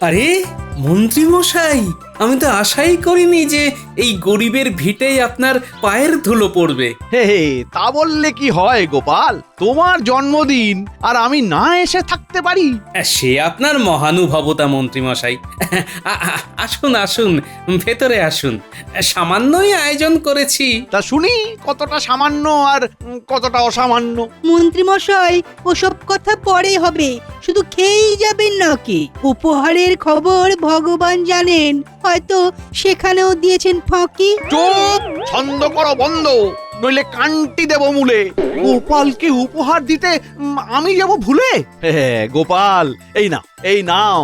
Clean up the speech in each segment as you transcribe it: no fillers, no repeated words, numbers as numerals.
আরে মন্ত্রী মশাই, আমি তো আশাই করিনি যে এই গরিবের ভিটেই আপনার পায়ের ধুলো পড়বে। হে হে, তা বললে কি হয় গোপাল? তোমার জন্মদিন আর আমি না এসে থাকতে পারি? সে আপনার মহানুভবতা মন্ত্রী মশাই। আসুন আসুন, ভেতরে আসুন। সামান্যই আয়োজন করেছি। তা শুনি কতটা সামান্য আর কতটা অসামান্য। মন্ত্রীমশাই, ওসব কথা পরে হবে, শুধু খেয়েই যাবেন নাকি? উপহারের খবর ভগবান জানেন, হয়তো সেখানেও দিয়েছেন ফাঁকি। চুপ! ছন্দ করো বন্ধ, নইলে কান্টি দেব মূলে। গোপালকে উপহার দিতে আমি যাব ভুলে? গোপাল, এই নাও।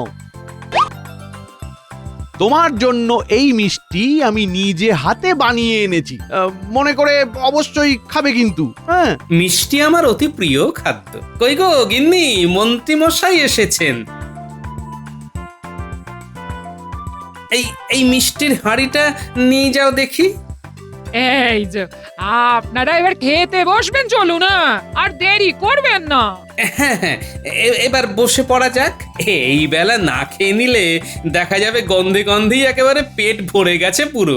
তোমার জন্য এই মিষ্টি আমি নিজে হাতে বানিয়ে এনেছি। মনে করে অবশ্যই খাবে কিন্তু। হ্যাঁ, মিষ্টি আমার অতি প্রিয় খাদ্য। কই গো গিন্নি, মন্ত্রী মশাই এসেছেন। এই এই মিষ্টির হাঁড়িটা নিয়ে যাও দেখি। এই যে আপনারা এবার খেতে বসবেন, চলুন না, আর দেরি করবেন না। হ্যাঁ হ্যাঁ, এবার বসে পড়া যাক। এই বেলা না খেয়ে নিলে দেখা যাবে গন্ধে গন্ধেই একেবারে পেট ভরে গেছে পুরো।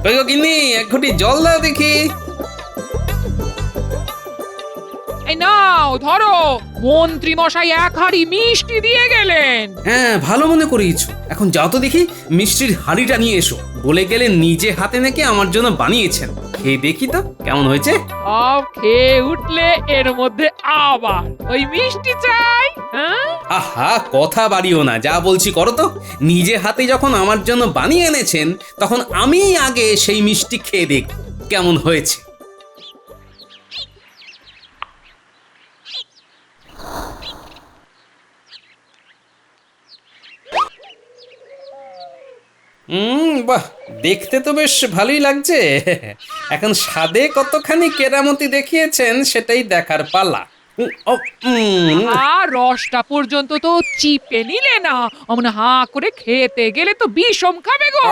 কই গো গিন্নি, এক ঘটি জল দাও দেখি। এই নাও ধরো, মন্ত্রী মশাই এক হাঁড়ি মিষ্টি দিয়ে গেলেন। হ্যাঁ, ভালো মনে করিয়েছো। এখন যাও তো দেখি মিষ্টির হাঁড়িটা নিয়ে এসো। বলে গেলে নিজে হাতে নাকি আমার জন্য বানিয়েছেন। খেয়ে দেখি তো কেমন হয়েছে। সব খেয়ে উঠলে এর মধ্যে আবার ওই মিষ্টি চাই? হ্যাঁ, আহা, কথা বাড়িও না, যা বলছি করো তো। নিজে হাতে যখন আমার জন্য বানিয়ে এনেছেন, তখন আমি আগে সেই মিষ্টি খেয়ে দেখ কেমন হয়েছে। বাহ, দেখতে তো বেশ ভালোই লাগছে। এখন স্বাদে কতখানি কেরামতি দেখিয়েছেন সেটাই দেখার পালা। আর রসটা পর্যন্ত তো চিপে নিলে না, অমন হা করে খেতে গেলে তো বিষম খাবে গো।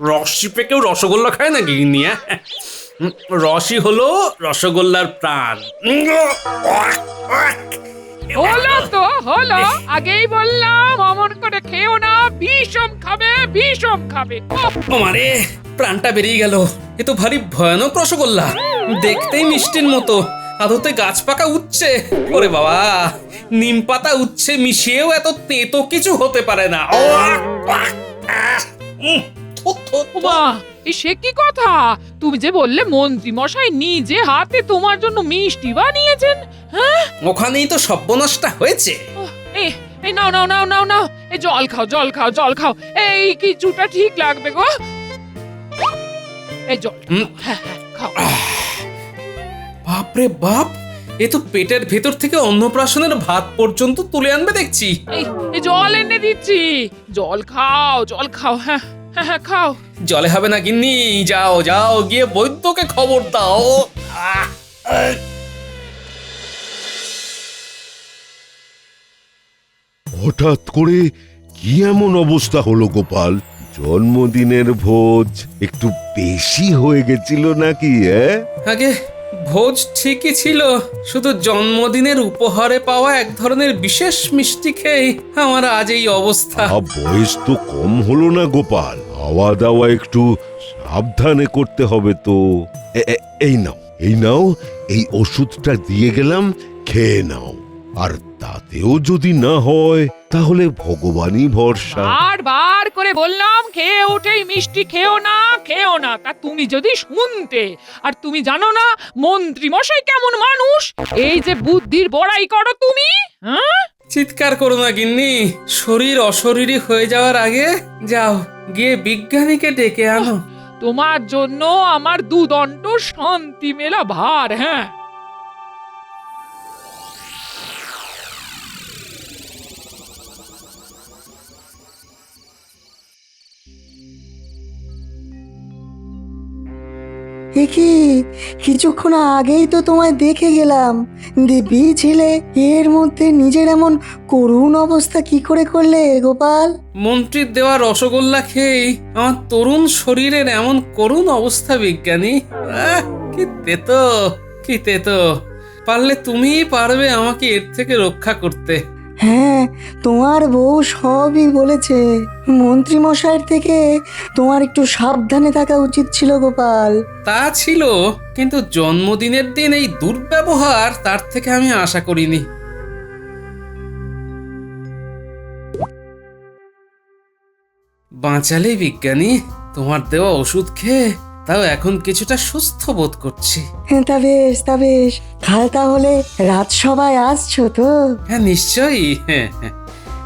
রস চিপে কেউ রসগোল্লা খায় নাকি গিন্নি? রসই হলো রসগোল্লার প্রাণ। হলো তো হলো, আগেই বললাম অমন করে খেও না, বিষম খাবে, বিষম খাবে। ওমারে, প্রাণটা বেরিয়ে গেল। এ তো ভারী ভয়ানক রসগোল্লা, দেখতেই মিষ্টির মতো, আদতে গাছ পাকা উচ্ছে। ওরে বাবা, নিম পাতা উচ্ছে মিশিয়েও এত তেতো কিছু হতে পারে না। মা, সে কি কথা? তুমি যে বললে মন্ত্রী মশাই নিজে হাতে তোমার জন্য মিষ্টি বানিয়েছেন। হ্যাঁ, ওখানেই তো সর্বনাশটা হয়েছে। এই নাও নাও নাও নাও নাও, এই জল খাও, জল খাও, জল খাও, এই কিছুটা ঠিক লাগবে গো। এই জল, হ্যাঁ হ্যাঁ খাও। বাপরে বাপ, এ তো পেটের ভেতর থেকে অন্নপ্রাশনের ভাত পর্যন্ত তুলে আনবে দেখছি। এই জল এনে দিচ্ছি, জল খাও, জল খাও। হ্যাঁ হ্যাঁ হ্যাঁ খাও। জলে হবে না গিন্নি, যাও যাও, গিয়ে বৈদ্যকে খবর দাও। হঠাৎ করে কি এমন অবস্থা হলো গোপাল? জন্মদিনের ভোজ একটু বেশি হয়ে গেছিল নাকি? আগে ভোজ ঠিকই ছিল, শুধু জন্মদিনের উপহারে পাওয়া এক ধরনের বিশেষ মিষ্টি খেয়ে আমার আজ এই অবস্থা। বয়স তো কম হলো না গোপাল, খাওয়া দাওয়া একটু সাবধানে করতে হবে তো। এই নাও, এই ওষুধটা দিয়ে গেলাম, খেয়ে নাও। আর তাতেও যদি না হয় তাহলে ভগবানই ভরসা। বারবার করে বললাম খেয়ে উঠেই মিষ্টি খেও না, খেও না, তা তুমি যদি শুনতে। আর তুমি জানো না মন্ত্রী মশাই কেমন মানুষ, এই যে বুদ্ধির বড়াই করো তুমি। হ্যাঁ, চিৎকার করো না গিন্নি, শরীর অশরীরী হয়ে যাওয়ার আগে যাও গিয়ে বিজ্ঞানীকে ডেকে আনো। তোমার জন্য আমার দুদণ্ড শান্তি মেলা ভার। হ্যাঁ, কি কিছুক্ষণ আগেই তো তোমায় দেখে গেলাম, দিব্যি ছিলে, এর মধ্যে নিজের এমন করুণ অবস্থা কি করে করলে গোপাল? মন্ত্রীর দেওয়া রসগোল্লা খেয়েই আমার তরুণ শরীরের এমন করুণ অবস্থা বিজ্ঞানী। কি তেতো পারলে তুমিই পারবে আমাকে এর থেকে রক্ষা করতে। হ্যাঁ, তোমার বউ সবই বলেছে। মন্ত্রী মশাইয়ের থেকে তোমার একটু সাবধানে থাকা উচিত ছিল গোপাল। তা ছিল, কিন্তু জন্মদিনের দিন এই দুর্ব্যবহার তার থেকে আমি আশা করিনি। বাঁচালে বিজ্ঞানী, তোমার দেওয়া ওষুধ খেয়ে তাও এখন কিছুটা সুস্থ বোধ করছি। তা বেশ, কাল তাহলে রাজসভায় আসছো তো? হ্যাঁ নিশ্চয়ই।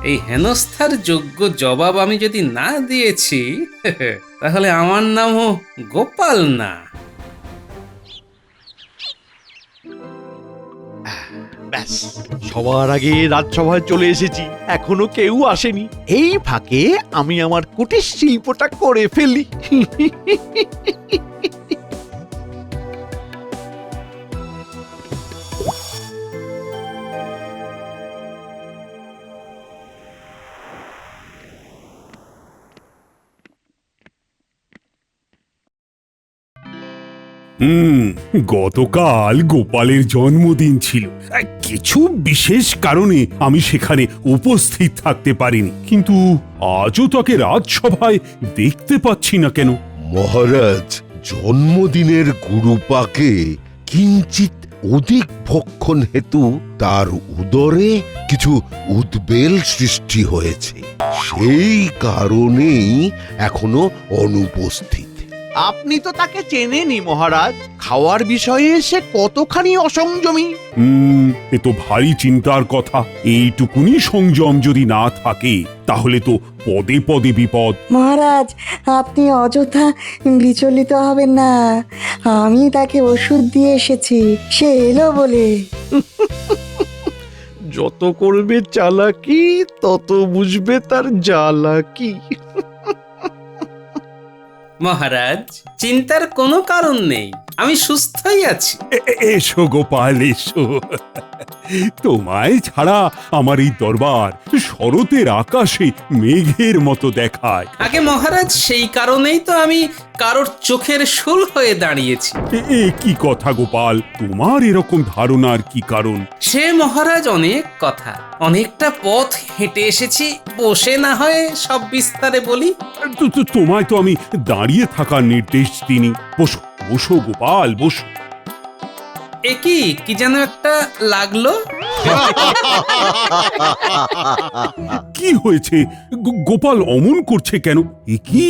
এই হেনস্থার যোগ্য জবাব আমি যদি না দিয়েছি তাহলে আমার নামও গোপাল না। ব্যাস, সবার আগে রাজসভায় চলে এসেছি, এখনো কেউ আসেনি। এই ফাঁকে আমি আমার কুটির শিল্পটা করে ফেলি। গতকাল গোপালের জন্মদিন ছিল। কিছু বিশেষ কারণে আমি সেখানে উপস্থিত থাকতে পারিনি, কিন্তু আজও তাকে রাজসভায় দেখতে পাচ্ছি না কেন। মহারাজ, জন্মদিনের গুরুপাকে কিঞ্চিত অধিক ভক্ষণ হেতু তার উদরে কিছু উদ্বেল সৃষ্টি হয়েছে, সেই কারণেই এখনো অনুপস্থিত। আপনি তো তাকে চেনেনি মহারাজ, খাওয়ার বিষয়ে সে কতখানি অসংযমী। এ তো ভারী চিন্তার কথা। এইটুকুনি সংযম যদি না থাকে তাহলে তো পদে পদে বিপদ। মহারাজ, আপনি অযথা বিচলিত হবেন না। আমি তাকে ওষুধ দিয়ে এসেছি, সে এলো বলে। যত করবে চালাকি তত বুঝবে তার জ্বালাকি। মহারাজ, চিন্তার কোনো কারণ নেই, আমি সুস্থই আছি। এসো গোপাল, এসো। তোমায় ছাড়া আমার এই দরবার শরতের আকাশে মেঘের মতো দেখায়। আগে মহারাজ, সেই কারণেই তো আমি কারোর চোখের শূল হয়ে দাঁড়িয়েছি। এ কি কথা গোপাল, তোমার এরকম ধারণার কি কারণ? সে মহারাজ অনেক কথা, অনেকটা পথ হেঁটে এসেছি, বসে না হয় সব বিস্তারে বলি। তোমায় তো আমি দাঁড়িয়ে থাকার নির্দেশ দিইনি। বসো বসো গোপাল, বসো। কি যেন একটা লাগলো। কি হয়েছে? গোপাল অমন করছে কেন? কি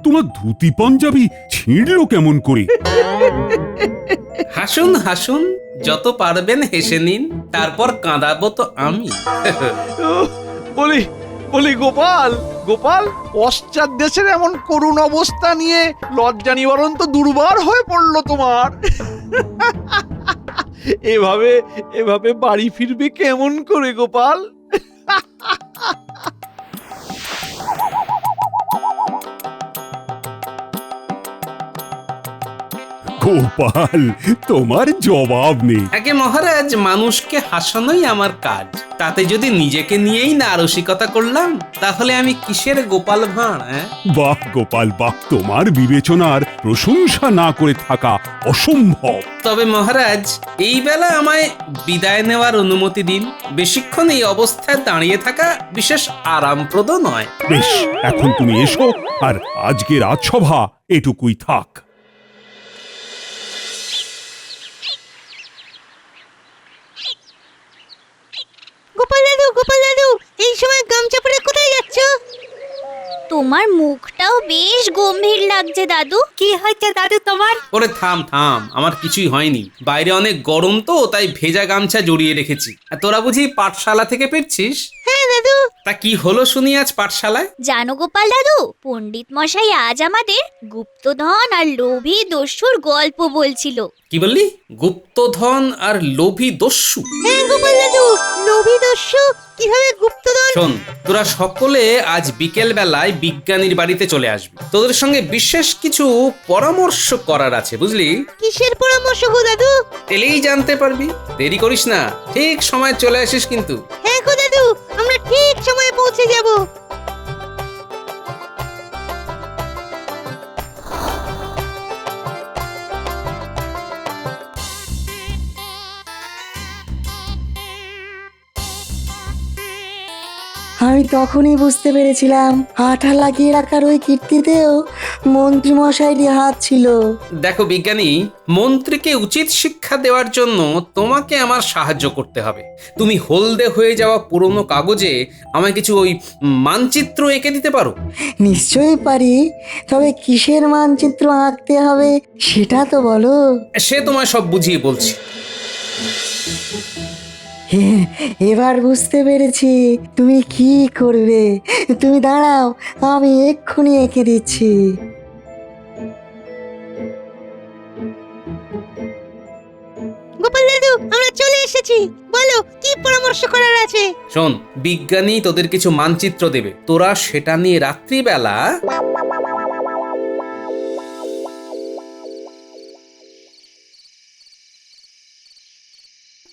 তোমার ধুতি পাঞ্জাবি ছিঁড়লো কেমন করে? হাসুন হাসুন, যত পারবেন হেসে নিন, তারপর কাঁদাবো তো আমি। বলি বলি গোপাল, গোপাল, পশ্চাৎ দেশের এমন করুণ অবস্থা নিয়ে লজ্জা নিবারণ তো দুর্বার হয়ে পড়লো তোমার। এভাবে এভাবে বাড়ি ফিরবে কেমন করে গোপাল? গোপাল, তোমার জবাব নেই। আগে মহারাজ, মানুষকে হাসানোই আমার কাজ, তাতে যদি নিজেকে নিয়েই না রসিকতা করলাম তাহলে আমি কিসের গোপাল ভাঁড়? বাহ গোপাল বাহ, তোমার বিবেচনার প্রশংসা না করে থাকা অসম্ভব। তবে মহারাজ, এই বেলা আমায় বিদায় নেওয়ার অনুমতি দিন। বেশিক্ষণ এই অবস্থায় দাঁড়িয়ে থাকা বিশেষ আরামপ্রদ নয়। বেশ, এখন তুমি এসো, আর আজকে রাজসভা এটুকুই থাক। গোপাল দাদু, এই সময় গামছা পরে কোথায় যাচ্ছ? তোমার মুখটাও বেশ গম্ভীর লাগছে দাদু। কি হয়েছে দাদু তোমার? ওরে থাম থাম, আমার কিছুই হয়নি। বাইরে অনেক গরম তো, তাই ভেজা গামছা জড়িয়ে রেখেছি। আর তোরা বুঝি পাঠশালা থেকে ফিরছিস? হ্যাঁ দাদু। তা কি হলো শুনি আজ পাঠশালায়? জানো গোপাল দাদু, পণ্ডিত মশাই আজ আমাদের গুপ্তধন আর লোভী দস্যুর গল্প বলছিল। কি বললি? গুপ্তধন আর লোভী দস্যু? হ্যাঁ গোপাল দাদু, লোভী দস্যু কিভাবে গুপ্তধন? শোন, তোরা সকলে আজ বিকেল বেলায় বিজ্ঞানীর বাড়িতে চলে আসবি। তোদের সঙ্গে বিশেষ কিছু পরামর্শ করার আছে, বুঝলি? কিসের পরামর্শ গো দাদু? এলেই জানতে পারবি। দেরি করিস না, ঠিক সময় চলে আসিস কিন্তু। হ্যাঁ গো দাদু, আমরা ঠিক সময়ে পৌঁছে যাব। আমি তখনই বুঝতে পেরেছিলাম আঠা লাগিয়ে রাখার ওই কীর্তিতেও মন্ত্রীমশাইরই হাত ছিল। দেখো বিজ্ঞানী, মন্ত্রীকে উচিত শিক্ষা দেওয়ার জন্য তোমাকে আমার সাহায্য করতে হবে। তুমি হলদে হয়ে যাওয়া পুরনো কাগজে আমায় কিছু ওই মানচিত্র এঁকে দিতে পারো? নিশ্চয়ই পারি, তবে কিসের মানচিত্র আঁকতে হবে সেটা তো বলো। সে তোমায় সব বুঝিয়ে বলছি। এবার বুঝতে পেরেছি তুমি কি করবে। তুমি দাঁড়াও, আমি এক্ষুনি এঁকে দিচ্ছি। গোপাল দাদু, আমরা চলে এসেছি, বলো কি পরামর্শ করার আছে? শোন, বিজ্ঞানী তোদের কিছু মানচিত্র দেবে, তোরা সেটা নিয়ে রাত্রিবেলা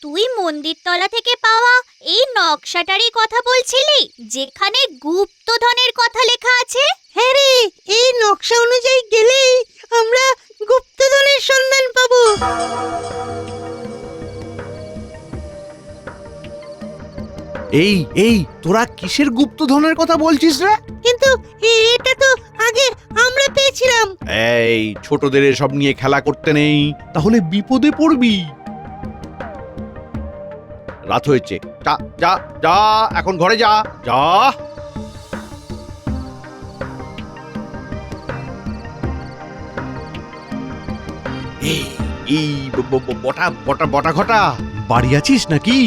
তুই মন্দিরতলা থেকে পাওয়া এই নকশাটারই কথা বলছিলি, যেখানে গুপ্তধনের কথা লেখা আছে? হ্যাঁ রে, এই নকশা অনুযায়ী গেলেই আমরা গুপ্তধনের সন্ধান পাবো। এই এই তোরা কিসের গুপ্তধনের কথা বলছিস রে? কিন্তু এটা তো আগে আমরা পেয়েছিলাম। এই ছোটদের এসব নিয়ে খেলা করতে নেই, তাহলে বিপদে পড়বি। রাত হয়েছে, যা যা যা, এখন ঘরে যা যা। এই এই বটা বটা বটা ঘটা, বাড়ি আছিস নাকি?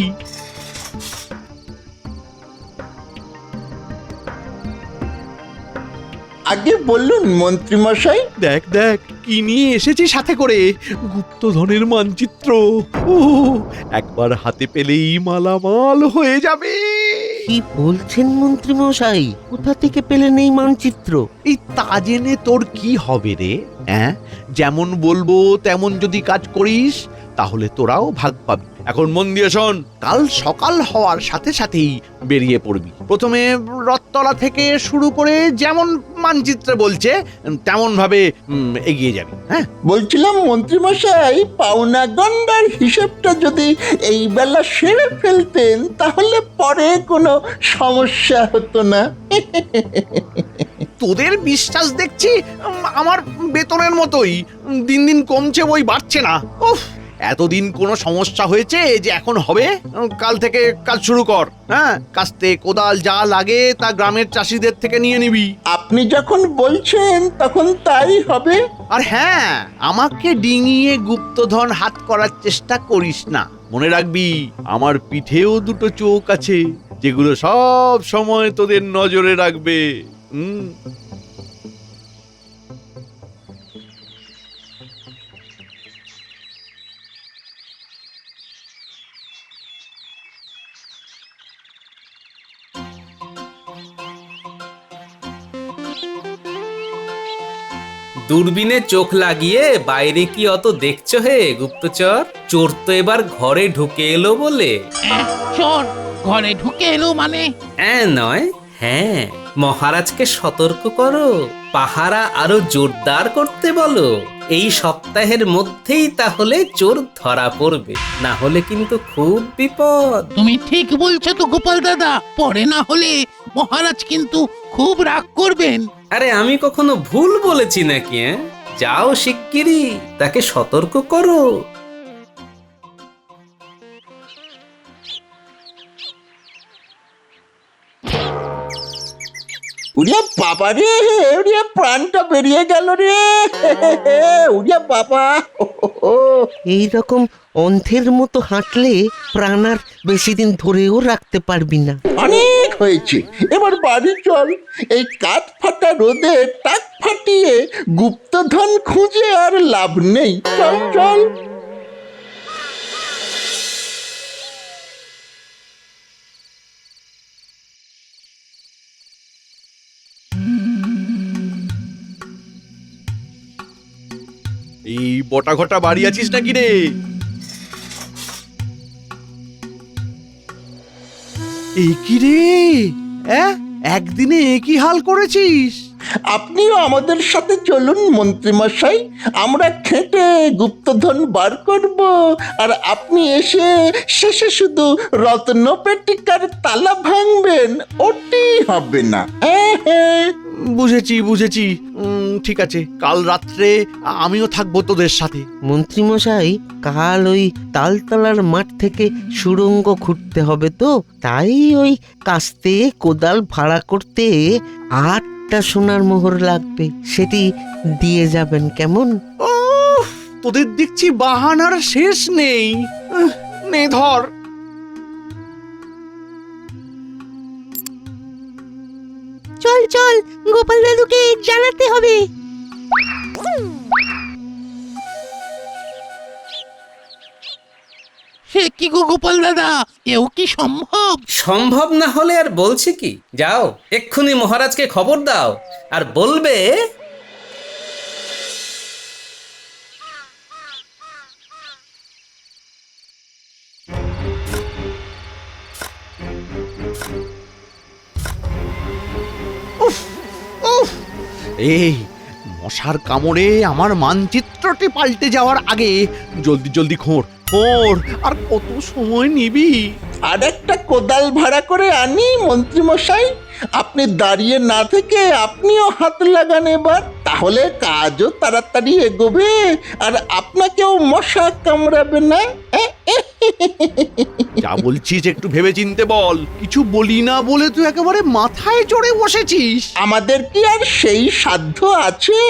আগে বলুন মন্ত্রীমশাই। দেখ দেখ কি নিয়ে এসেছি সাথে করে, গুপ্তধনের মানচিত্র। ও, একবার হাতে পেলেই মালামাল হয়ে যাবে। কি বলছেন মন্ত্রী মশাই? কোথা থেকে পেলেন এই মানচিত্র? এই তা জেনে তোর কি হবে রে? হ্যাঁ, যেমন বলবো তেমন যদি কাজ করিস তাহলে তোরাও ভাগ পাবি। এখন মন দিয়ে শোন, কাল সকাল হওয়ার সাথে সাথেই বেরিয়ে পড়বি। প্রথমে রথতলা থেকে শুরু করে যেমন মানচিত্রে বলছে তেমন ভাবে এগিয়ে যাবি। হ্যাঁ, বলছিলাম মন্ত্রীমশাই, পাওনা গন্ডার হিসেবটা যদি এই বেলা সেরে ফেলতেন তাহলে পরে কোনো সমস্যা হতো না। তোদের বিশ্বাস দেখছি আমার বেতনের মতোই দিন দিন কমছে, বই বাড়ছে না। উফ, এতদিন কোনো সমস্যা হয়েছে যে এখন হবে? কাল থেকে কাজ শুরু কর। হ্যাঁ, কাস্তে কোদাল যা লাগে তা গ্রামের চাষিদের থেকে নিয়ে নিবি। আপনি যখন বলছেন তখন তাই হবে। আর হ্যাঁ, আমাকে ডিঙিয়ে গুপ্তধন হাত করার চেষ্টা করিস না। মনে রাখবি, আমার পিঠেও দুটো চোখ আছে, যেগুলো সব সময় তোদের নজরে রাখবে। দূরবীনে চোখ লাগিয়ে বাইরে কি অত দেখছো হে গুপ্তচর? চোর তো এবার ঘরে ঢুকে এলো বলে। চোর ঘরে ঢুকে এলো মানে? নয়, হ্যাঁ, মহারাজকে সতর্ক করো, পাহারা আরো জোরদার করতে বলো। এই সপ্তাহের মধ্যেই তাহলে চোর ধরা পড়বে, না হলে কিন্তু খুব বিপদ। তুমি ঠিক বলছো তো গোপাল দাদা, পরে না হলে মহারাজ কিন্তু খুব রাগ করবেন। আরে আমি কখনো ভুল বলেছি নাকি? যাও শিগগিরই তাকে সতর্ক করো। উড়িয়া বাবা রে, উড়িয়া প্রাণটা বেরিয়ে গেল রে, উড়িয়া বাবা। এই রকম অন্ধের মতো হাঁটলে প্রাণ আর বেশি দিন ধরেও রাখতে পারবি না। অনেক হয়েছে, এবার বাড়ি চল। এই কাঠ ফাটা রোদে টাক ফাটিয়ে গুপ্তধন খুঁজে আর লাভ নেই। চল চল। এই বটা ঘটা বাড়ি আছিস নাকি রে? এই কি রে, একদিনে একই হাল করেছিস? আপনিও আমাদের সাথে চলুন মন্ত্রীমশাই, আমরা খেটে গুপ্তধন বার করব, আর আপনি এসে শেষে শুধু রত্নপেটিকার তালা ভাঙবেন, ওটি হবে না। হ্যাঁ, বুঝেছি বুঝেছি। ঠিক আছে, কাল রাত্রে আমিও থাকবো তোদের সাথে। মন্ত্রীমশাই, কাল ওই তালতলার মাঠ থেকে সুড়ঙ্গ খুঁড়তে হবে তো, তাই ওই কাস্তে কোদাল ভাড়া করতে 8টা সোনার মোহর লাগবে, সেটি দিয়ে যাবেন কেমন? তোদের দেখছি বাহানার শেষ নেই। নে ধর। চল চল, গোপাল দাদুকে জানাতে হবে। সে কি গো গোপাল দাদা, এও কি সম্ভব? সম্ভব না হলে আর বলছি কি, যাও এক্ষুনি মহারাজকে খবর দাও আর বলবে এই মশার কামড়ে আমার মানচিত্রটি পাল্টে যাওয়ার আগে জলদি জলদি খোঁড় খোঁড়। আর কত সময় নিবি? আর একটা কোদাল ভাড়া করে আনি মন্ত্রীমশাই, আপনি দাঁড়িয়ে না থেকে আপনিও হাত লাগান এবার, তাহলে কাজও তাড়াতাড়ি এগোবে আর আপনাকেও মশা কামড়াবে না। যা বলছিস একটু ভেবে চিনতে বল। কিছু বলি না বলে তুই একেবারে মাথায় চড়ে বসেছিস। আমাদের কি আর সেই সাধ্য আছে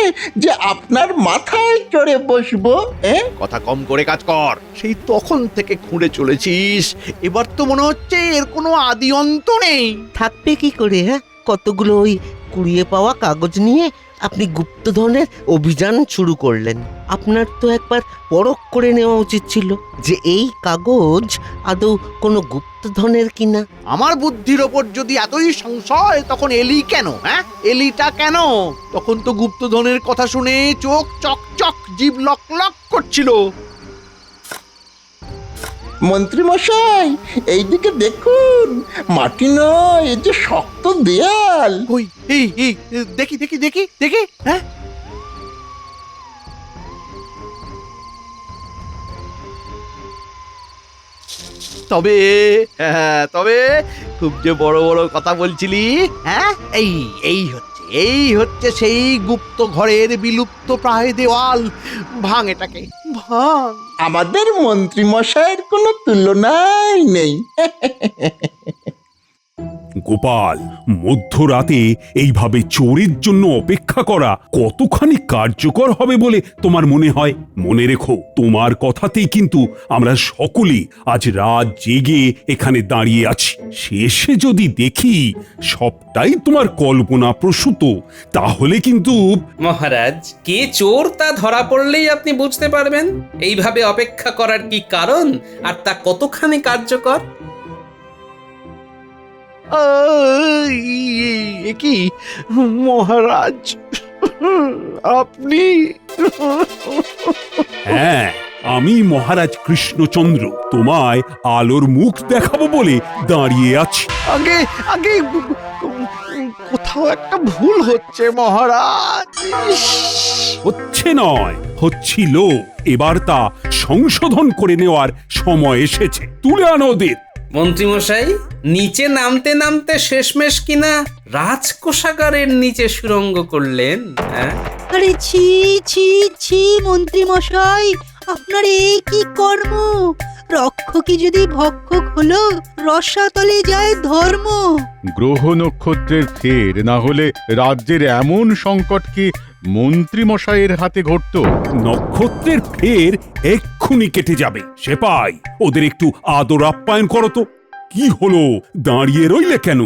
যে আপনার মাথায় চড়ে বসবো? কথা কম করে কাজ কর। সেই তখন থেকে খুঁড়ে চলেছিস, এবার তো মনে হচ্ছে এর কোনো আদি অন্ত নেই। থাকবে কি করে? হ্যাঁ, কতগুলো ওই কুড়িয়ে পাওয়া কাগজ নিয়ে আপনি গুপ্তধনের অভিযান শুরু করলেন। আপনার তো একবার পরখ করে নেওয়া উচিত ছিল যে এই কাগজ আদৌ কোনো গুপ্তধনের কিনা। আমার বুদ্ধির ওপর যদি এতই সংশয়, তখন এলি কেন? হ্যাঁ, এলিটা কেন? তখন তো গুপ্তধনের কথা শুনে চোখ চকচক, জিভ লক লক করছিল। মন্ত্রীমশাই, এইদিকে দেখুন, মাটি নয়, এই যে শক্ত দেয়াল। ওই এই এই দেখি দেখি দেখি দেখি। হ্যাঁ, তবে তবে খুব যে বড় বড় কথা বলছিলি। হ্যাঁ, এই হচ্ছে সেই গুপ্ত ঘরের বিলুপ্ত প্রায় দেওয়াল। ভাঙ এটাকে, ভাঙ। আমাদের মন্ত্রীমশাইয়ের কোনো তুলনাই নেই। গোপাল, মধ্যরাতে এইভাবে চোরের জন্য অপেক্ষা করা কতখানি কার্যকর হবে বলে তোমার মনে হয়? মনে রেখো, তোমার কথাতেই কিন্তু আমরা সকলেই আজ রাত জেগে এখানে দাঁড়িয়ে আছি। শেষে যদি দেখি সবটাই তোমার কল্পনা প্রসূত, তাহলে কিন্তু মহারাজ, কে চোর তা ধরা পড়লেই আপনি বুঝতে পারবেন এইভাবে অপেক্ষা করার কি কারণ আর তা কতখানি কার্যকর। কি মহারাজ, আপনি? হ্যাঁ, আমি মহারাজ কৃষ্ণচন্দ্র তোমায় আলোর মুখ দেখাবো বলে দাঁড়িয়ে আছি। আগে আগে কোথাও একটা ভুল হচ্ছে মহারাজ। হচ্ছে নয়, হচ্ছিল। এবার তা সংশোধন করে নেওয়ার সময় এসেছে। তুলে আনো ওদের। মন্ত্রীমশাই, নিচে নামতে নামতে শেষমেশ কিনা রাজকোষাগারের নিচে সুড়ঙ্গ করলেন। হ্যাঁ, আরে ছি ছি ছি মন্ত্রী মশাই, আপনার এই কি কর্ম? রক্ষকই যদি ভক্ষক হলো, রসাতলে যায় ধর্ম। গ্রহ নক্ষত্রের ফের না হলে রাজ্যের এমন সংকট কি মন্ত্রী মশাইয়ের হাতে ঘটতো? নক্ষত্রের ফের এক্ষুনি কেটে যাবে। সেপাই, ওদের একটু আদর আপ্যায়ন করো তো। কি হলো, দাঁড়িয়ে রইলে কেন?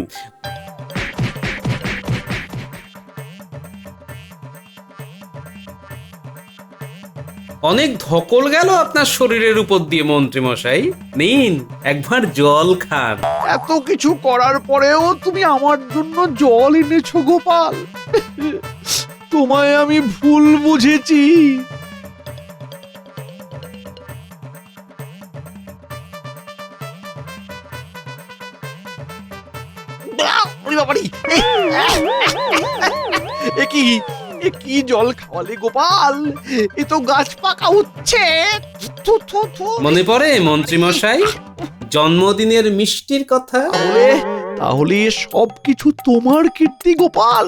অনেক ধকল গেল আপনার শরীরের উপর দিয়ে মন্ত্রীমশাই, নিন একবার জল খান। এত কিছু করার পরেও তুমি আমার জন্য জল এনেছো গোপাল? তোমায় আমি ভুল বুঝেছি। এ কি জল খাওয়ালে গোপাল? এ তো গাছ পাকা উঠছে। থু, থু, থু। মনে পড়ে মন্ত্রী মশাই জন্মদিনের মিষ্টির কথা? তাহলে সব কিছু তোমার কীর্তি গোপাল।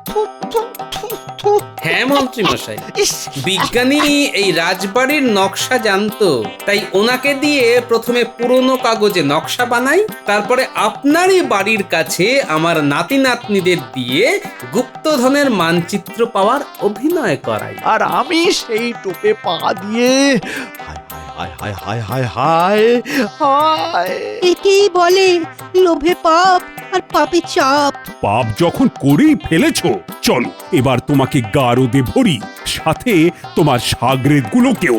থু, থু, থু, থু। হ্যাঁ মন্ত্রী মশাই, ইস, বিজ্ঞানী এই রাজবাড়ির নকশা জানতো, তাই ওনাকে দিয়ে প্রথমে পুরনো কাগজে নকশা বানাই, তারপরে আপনারই বাড়ির কাছে আমার নাতি নাতনিদের দিয়ে গুপ্তধনের মানচিত্র পাওয়ার অভিনয় করাই। আর আমি সেই টোপে পা দিয়ে হায় হায় হায় হায় হায় হায়। একেই বলে লোভে পাপ আর পাপে চাপ। পাপ যখন করেই ফেলেছো, চলো এবার তোমাকে গারদে ভরি, সাথে তোমার সাগরেদ গুলোকেও।